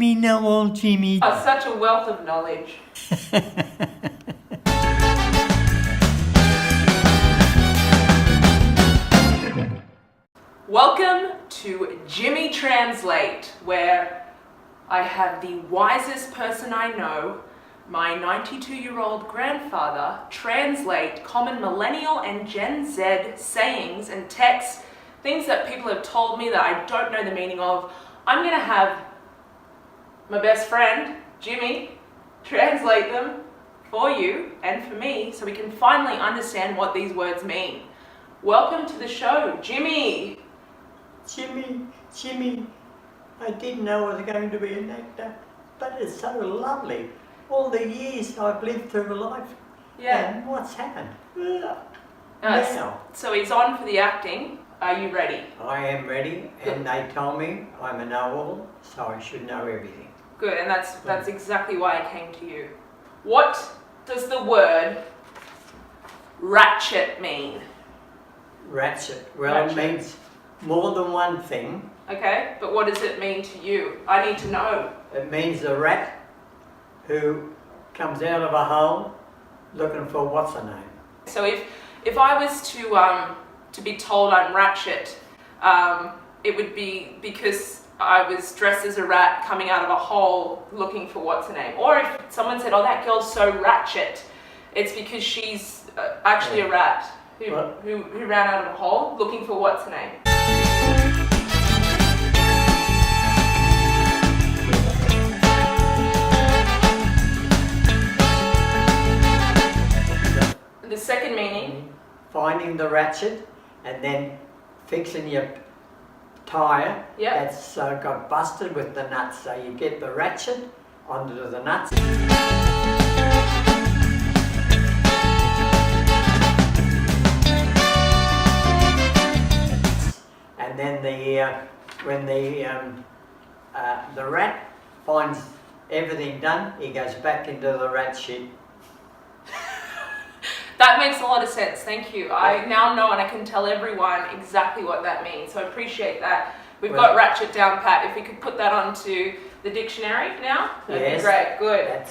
Jimmy know all Jimmy. Oh, such a wealth of knowledge. Welcome to Jimmy Translate, where I have the wisest person I know, my 92-year-old grandfather, translate common millennial and Gen Z sayings and texts, things that people have told me that I don't know the meaning of. I'm going to have my best friend, Jimmy, translate them for you and for me so we can finally understand what these words mean. Welcome to the show, Jimmy. Jimmy, I didn't know I was going to be an actor, but it's so lovely. All the years I've lived through life. Yeah. And what's happened? Now. So he's on for the acting. Are you ready? I am ready, and they told me I'm a know-all, so I should know everything. Good, and that's exactly why I came to you. What does the word ratchet mean? Ratchet. Well, Ratchet. It means more than one thing. Okay, but what does it mean to you? I need to know. It means a rat who comes out of a hole looking for what's her name. So if I was to be told I'm Ratchet, it would be because I was dressed as a rat coming out of a hole looking for what's her name. Or if someone said, oh, that girl's so ratchet, it's because she's actually a rat who ran out of a hole looking for what's her name. The second meaning? Finding the ratchet and then fixing your tyre that's got busted with the nuts. So you get the ratchet onto the nuts. And then when the rat finds everything done, he goes back into the rat shit. That makes a lot of sense, thank you. I now know and I can tell everyone exactly what that means, so I appreciate that. We've got ratchet down pat. If we could put that onto the dictionary now, that'd be great, good.